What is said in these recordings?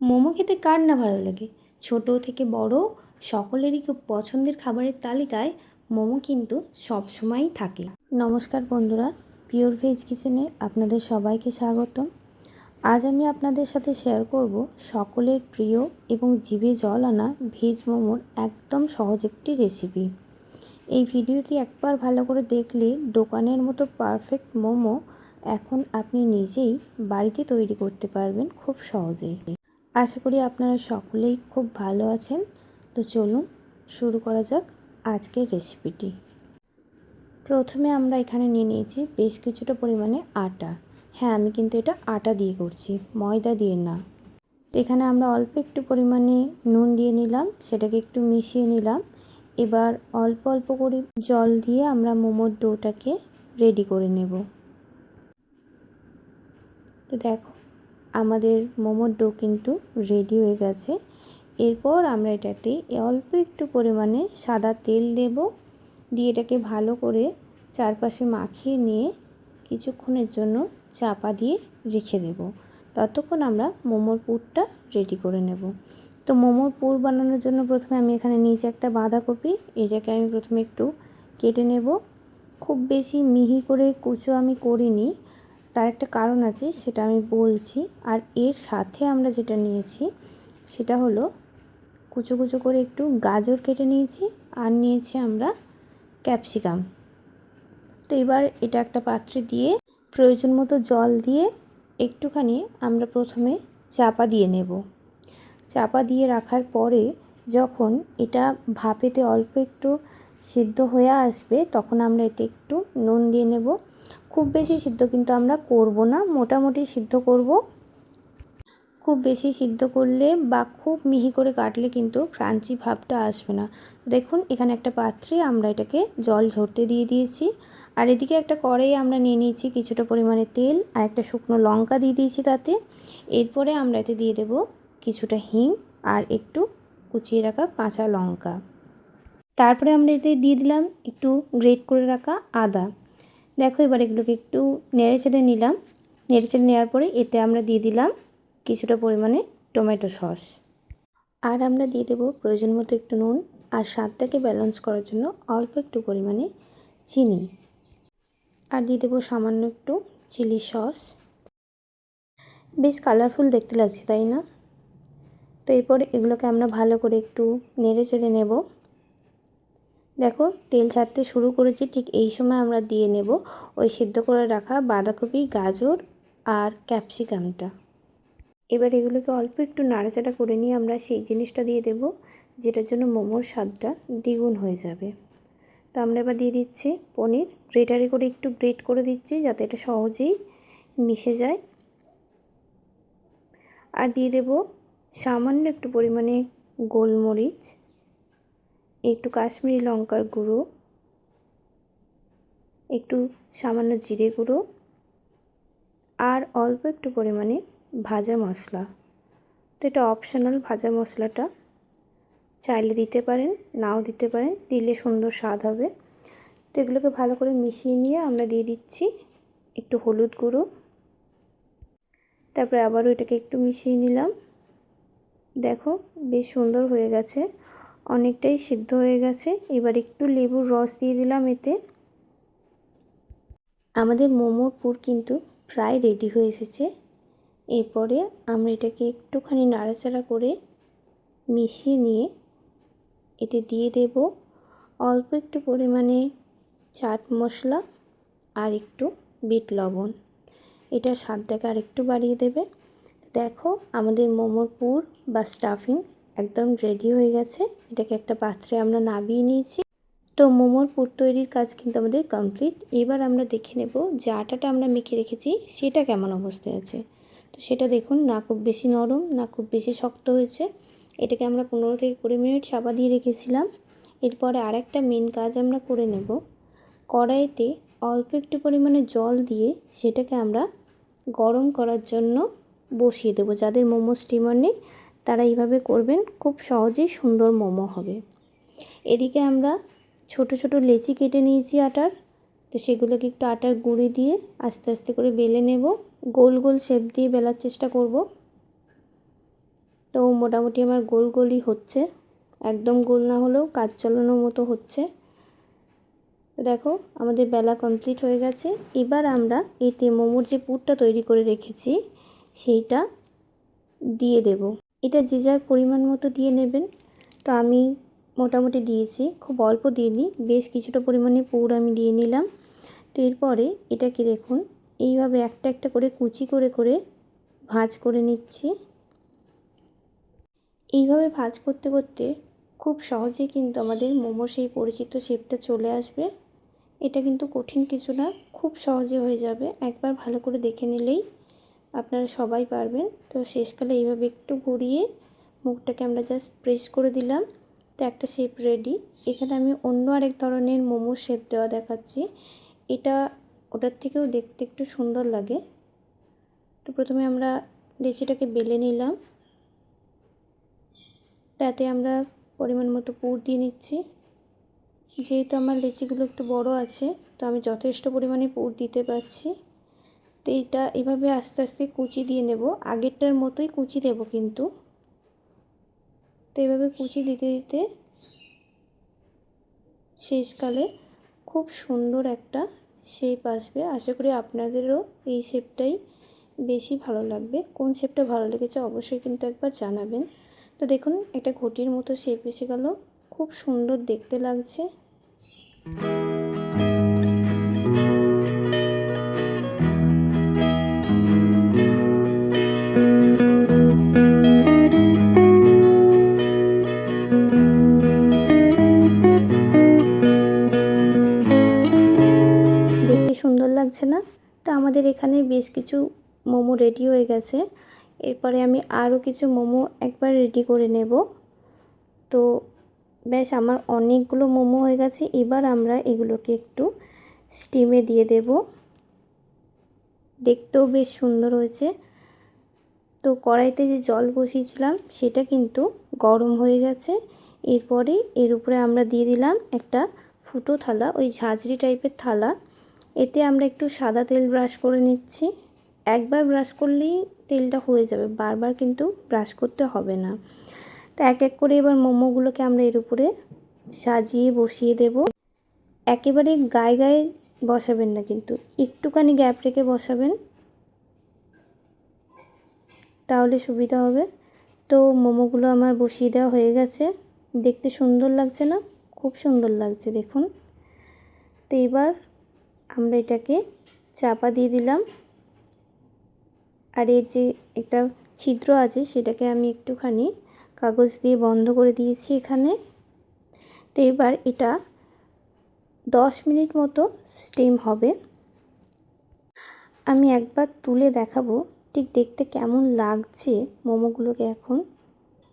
মোমো খেতে কার না ভালো লাগে। ছোট থেকে বড় সকলেরই খুব পছন্দের খাবারের তালিকায় মোমো কিন্তু সবসময়ই থাকে। নমস্কার বন্ধুরা, পিওর ভেজ কিচেনে আপনাদের সবাইকে স্বাগতম। আজ আমি আপনাদের সাথে শেয়ার করব সকলের প্রিয় এবং জিভে জল আনা ভেজ মোমোর একদম সহজ একটি রেসিপি। এই ভিডিওটি একবার ভালো করে দেখলে দোকানের মতো পারফেক্ট মোমো এখন আপনি নিজেই বাড়িতে তৈরি করতে পারবেন খুব সহজেই। আশা করি আপনারা সকলেই খুব ভালো আছেন। তো চলুন শুরু করা যাক আজকের রেসিপিটি। প্রথমে আমরা এখানে নিয়ে নিয়েছি বেশ কিছুটা পরিমাণে আটা। হ্যাঁ, আমি কিন্তু এটা আটা দিয়ে করছি, ময়দা দিয়ে না। তো এখানে আমরা অল্প একটু পরিমাণে নুন দিয়ে নিলাম, সেটাকে একটু মিশিয়ে নিলাম। এবার অল্প অল্প করে জল দিয়ে আমরা মোমোর ডোটাকে রেডি করে নেব। তো দেখো, আমাদের মোমোর ডো কিন্তু রেডি হয়ে গেছে। এরপর আমরা এটাতে অল্প একটু পরিমাণে সাদা তেল দেব, দিয়ে এটাকে ভালো করে চারপাশে মাখিয়ে নিয়ে কিছুক্ষণের জন্য চাপা দিয়ে রেখে দেব। ততক্ষণ আমরা মোমোর পুরটা রেডি করে নেব। তো মোমোর পুর বানানোর জন্য প্রথমে আমি এখানে নিয়েছি একটা বাঁধাকপি। এটাকে আমি প্রথমে একটু কেটে নেব। খুব বেশি মিহি করে কুচো আমি করিনি, তার একটা কারণ আছে, সেটা আমি বলছি। আর এর সাথে আমরা যেটা নিয়েছি সেটা হলো কুচো কুচো করে একটু গাজর কেটে নিয়েছি, আর নিয়েছি আমরা ক্যাপসিকাম। তো এবার এটা একটা পাত্রে দিয়ে প্রয়োজন মতো জল দিয়ে একটুখানি আমরা প্রথমে চাপা দিয়ে নেব। চাপা দিয়ে রাখার পরে যখন এটা ভাপেতে অল্প একটু সিদ্ধ হয়ে আসবে, তখন আমরা এতে একটু নুন দিয়ে নেব। খুব বেশি সিদ্ধ কিন্তু আমরা করব না, মোটামুটি সিদ্ধ করব। খুব বেশি সিদ্ধ করলে বা খুব মিহি করে কাটলে কিন্তু ক্রাঞ্চি ভাবটা আসবে না। দেখুন, এখানে একটা পাত্রে আমরা এটাকে জল ঝরতে দিয়ে দিয়েছি। আর এদিকে একটা কড়াই আমরা নিয়ে নিয়েছি কিছুটা পরিমাণে তেল, আর একটা শুকনো লঙ্কা দিয়ে দিয়েছি তাতে। এরপরে আমরা এতে দিয়ে দেব কিছুটা হিং আর একটু কুচিয়ে রাখা কাঁচা লঙ্কা। তারপরে আমরা এতে দিয়ে দিলাম একটু গ্রেট করে রাখা আদা। দেখো, এবার এগুলোকে একটু নেড়ে চেড়ে নিলাম। নেড়ে চেড়ে নেওয়ার পরে এতে আমরা দিয়ে দিলাম কিছুটা পরিমাণে টমেটো সস। আর আমরা দিয়ে দেবো প্রয়োজন মতো একটু নুন, আর স্বাদটাকে ব্যালেন্স করার জন্য অল্প একটু পরিমাণে চিনি। আর দিয়ে দেবো সামান্য একটু চিলি সস। বেশ কালারফুল দেখতে লাগছে, তাই না? তো এরপর এগুলোকে আমরা ভালো করে একটু নেড়ে চেড়ে নেব। দেখো, তেল ছাড়তে শুরু করেছি, ঠিক এই সময় আমরা দিয়ে নেব ওই সিদ্ধ করে রাখা বাঁধাকপি, গাজর আর ক্যাপসিকামটা। এবার এগুলোকে অল্প একটু নাড়াচাড়া করে নিয়ে আমরা সেই জিনিসটা দিয়ে দেব যেটার জন্য মোমোর স্বাদটা দ্বিগুণ হয়ে যাবে। তো আমরা এবার দিয়ে দিচ্ছি পনির। গ্রেটারে করে একটু গ্রেট করে দিচ্ছি যাতে এটা সহজেই মিশে যায়। আর দিয়ে দেব সামান্য একটু পরিমাণে গোলমরিচ, একটু কাশ্মীরি লঙ্কার গুঁড়ো, একটু সামান্য জিরে গুঁড়ো, আর অল্প একটু পরিমাণে ভাজা মশলা। তো এটা অপশনাল, ভাজা মশলাটা চাইলে দিতে পারেন, নাও দিতে পারেন, দিলে সুন্দর স্বাদ হবে। তো এগুলোকে ভালো করে মিশিয়ে নিয়ে আমরা দিয়ে দিচ্ছি একটু হলুদ গুঁড়ো। তারপরে আবারও এটাকে একটু মিশিয়ে নিলাম। দেখো, বেশ সুন্দর হয়ে গেছে, অনেকটাই সিদ্ধ হয়ে গেছে। এবার একটু লেবুর রস দিয়ে দিলাম এতে। আমাদের মোমোর পুর কিন্তু প্রায় রেডি হয়ে এসেছে। এরপরে আমরা এটাকে একটুখানি নাড়াচাড়া করে মিশিয়ে নিয়ে এতে দিয়ে দেব অল্প একটু পরিমাণে চাট মশলা আর একটু বিট লবণ। এটা স্বাদটাকে আর একটু বাড়িয়ে দেবে। দেখো, আমাদের মোমোর পুর বা স্টাফিং একদম রেডি হয়ে গেছে। এটাকে একটা পাত্রে আমরা নামিয়ে নিয়েছি। তো মোমোর পুর তৈরির কাজ কিন্তু আমাদের কমপ্লিট। এবার আমরা দেখে নেব যে আটাটা আমরা মেখে রেখেছি সেটা কেমন অবস্থায় আছে। তো সেটা দেখুন, না খুব বেশি নরম না খুব বেশি শক্ত হয়েছে। এটাকে আমরা 15 থেকে 20 মিনিট চাপা দিয়ে রেখেছিলাম। এরপরে আরেকটা মেন কাজ আমরা করে নেব। কড়াইতে অল্প একটু পরিমাণে জল দিয়ে সেটাকে আমরা গরম করার জন্য বসিয়ে দেবো। যাদের মোমো স্টিমার নেই তারা এইভাবে করবেন, খুব সহজেই সুন্দর মোমো হবে। এদিকে আমরা ছোট ছোট লেচি কেটে নিয়েছি আটার। তো সেগুলোকে একটু আটার গুঁড়ি দিয়ে আস্তে আস্তে করে বেলে নেব। গোল গোল শেপ দিয়ে বেলার চেষ্টা করব। তো মোটামুটি আমার গোল গোলই হচ্ছে, একদম গোল না হলেও কাজ চালানোর মতো হচ্ছে। তো দেখো আমাদের বেলা কমপ্লিট হয়ে গেছে। এবার আমরা এতে মোমোর যে পুরটা তৈরি করে রেখেছি সেইটা দিয়ে দেব। এটা যে যার পরিমাণ মতো দিয়ে নেবেন। তো আমি মোটামুটি দিয়েছি, খুব অল্প দিয়ে নিই, বেশ কিছুটা পরিমাণে পুর আমি দিয়ে নিলাম। তো এরপরে এটাকে দেখুন এইভাবে একটা একটা করে কুচি করে করে ভাঁজ করে নিচ্ছি। এইভাবে ভাঁজ করতে করতে খুব সহজেই কিন্তু আমাদের মোমোর সেই পরিচিত শেপটা চলে আসবে। এটা কিন্তু কঠিন কিছু না, খুব সহজে হয়ে যাবে। একবার ভালো করে দেখে নিলেই আপনারা সবাই পারবেন। তো শেষকালে এইভাবে একটু ঘুরিয়ে মুখটাকে আমরা জাস্ট প্রেস করে দিলাম। তো একটা শেপ রেডি। এখানে আমি অন্য আরেক ধরনের মোমোর শেপ দেওয়া দেখাচ্ছি। এটা ওটার থেকেও দেখতে একটু সুন্দর লাগে। তো প্রথমে আমরা লেচিটাকে বেলে নিলাম, তাতে আমরা পরিমাণ মতো পুর দিয়ে নিচ্ছি। যেহেতু আমার লেচিগুলো একটু বড় আছে, তো আমি যথেষ্ট পরিমাণে পুর দিতে পারছি। তো এইটা এভাবে আস্তে আস্তে কুচি দিয়ে নেব, আগেরটার মতোই কুচি দেব কিন্তু। তো এভাবে কুচি দিতে দিতে শেষকালে খুব সুন্দর একটা শেপ আসবে। আশা করি আপনাদেরও এই শেপটাই বেশি ভালো লাগবে। কোন শেপটা ভালো লেগেছে অবশ্যই কিন্তু একবার জানাবেন। তো দেখুন একটা ঘটির মতো শেপ এসে গেল, খুব সুন্দর দেখতে লাগছে। দেখতে সুন্দর লাগছে না? তো আমাদের এখানে বেশ কিছু মোমো রেডি হয়ে গেছে। এরপরে আমি আরও কিছু মোমো একবার রেডি করে নেব। তো বেশ আমার অনেকগুলো মোমো হয়ে গেছে। এবার আমরা এগুলোকে একটু স্টিমে দিয়ে দেব। দেখতেও বেশ সুন্দর হয়েছে। তো কড়াইতে যে জল বসিয়েছিলাম সেটা কিন্তু গরম হয়ে গেছে। এরপরে এর উপরে আমরা দিয়ে দিলাম একটা ফুটো থালা, ওই ঝাঁঝরি টাইপের থালা। এতে আমরা একটু সাদা তেল ব্রাশ করে নিচ্ছি। একবার ব্রাশ করলেই তেলটা হয়ে যাবে, বারবার কিন্তু ব্রাশ করতে হবে না। তো এক এক করে এবার মোমোগুলোকে আমরা এর উপরে সাজিয়ে বসিয়ে দেব। একেবারে গায়ে গায়ে বসাবেন না কিন্তু, একটুখানি গ্যাপ রেখে বসাবেন, তাহলে সুবিধা হবে। তো মোমোগুলো আমার বসিয়ে দেওয়া হয়ে গেছে। দেখতে সুন্দর লাগছে না? খুব সুন্দর লাগছে দেখুন। তো এবার আমরা এটাকে চাপা দিয়ে দিলাম। আর এর যে একটা ছিদ্র আছে সেটাকে আমি একটুখানি কাগজ দিয়ে বন্ধ করে দিয়েছি এখানে। তো এবার এটা 10 মিনিট মতো স্টিম হবে। আমি একবার তুলে দেখাবো ঠিক দেখতে কেমন লাগছে মোমোগুলোকে এখন।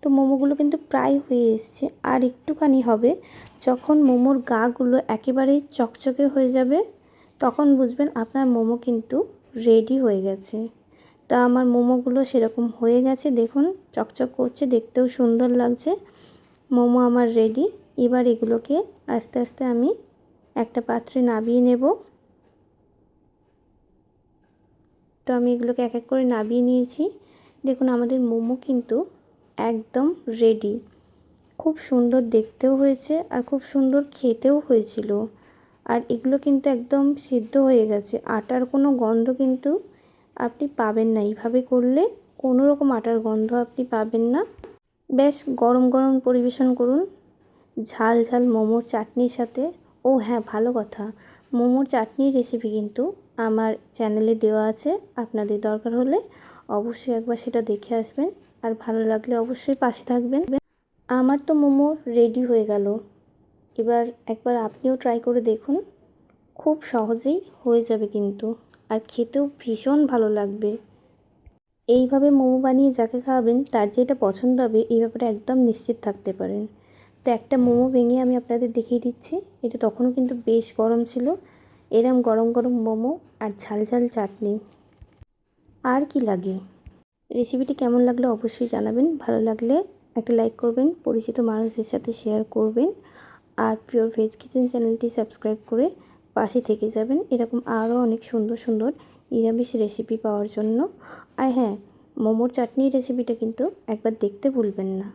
তো মোমোগুলো কিন্তু প্রায় হয়ে এসছে, আর একটুখানি হবে। যখন মোমোর গাগুলো একেবারেই চকচকে হয়ে যাবে তখন বুঝবেন আপনার মোমো কিন্তু রেডি হয়ে গেছে। তা আমার মোমোগুলো সেরকম হয়ে গেছে, দেখুন চকচক করছে, দেখতেও সুন্দর লাগছে। মোমো আমার রেডি। এবার এগুলোকে আস্তে আস্তে আমি একটা পাত্রে নামিয়ে নেব। তো আমি এগুলোকে এক এক করে নামিয়ে নিয়েছি। দেখুন আমাদের মোমো কিন্তু একদম রেডি। খুব সুন্দর দেখতেও হয়েছে আর খুব সুন্দর খেতেও হয়েছিল। আর এগুলো কিন্তু একদম সিদ্ধ হয়ে গেছে, আটার কোনো গন্ধ কিন্তু আপনি পাবেন না। এইভাবে করলে কোনো রকম আটার গন্ধ আপনি পাবেন না। বেশ গরম গরম পরিবেশন করুন ঝাল ঝাল মোমোর চাটনির সাথে। ও হ্যাঁ, ভালো কথা, মোমোর চাটনির রেসিপি কিন্তু আমার চ্যানেলে দেওয়া আছে, আপনাদের দরকার হলে অবশ্যই একবার সেটা দেখে আসবেন। আর ভালো লাগলে অবশ্যই পাশে থাকবেন। আমার তো মোমো রেডি হয়ে গেল। এবার একবার আপনিও ট্রাই করে দেখুন, খুব সহজেই হয়ে যাবে কিন্তু, আর খেতেও ভীষণ ভালো লাগবে। এইভাবে মোমো বানিয়ে যাকে খাওয়াবেন তার যে এটা পছন্দ হবে এই ব্যাপারে একদম নিশ্চিত থাকতে পারেন। তো একটা মোমো ভেঙে আমি আপনাদের দেখিয়ে দিচ্ছি। এটা তখনও কিন্তু বেশ গরম ছিল। এরম গরম গরম মোমো আর ঝাল ঝাল চাটনি, আর কি লাগে। রেসিপিটি কেমন লাগলো অবশ্যই জানাবেন। ভালো লাগলে একটা লাইক করবেন, পরিচিত মানুষদের সাথে শেয়ার করবেন। আর পিওর ভেজ কিচেন চ্যানেলটি সাবস্ক্রাইব করে পাশে থেকে যাবেন এরকম আরও অনেক সুন্দর সুন্দর নিরামিষ রেসিপি পাওয়ার জন্য। আর হ্যাঁ, মোমোর চাটনি রেসিপিটা কিন্তু একবার দেখতে ভুলবেন না।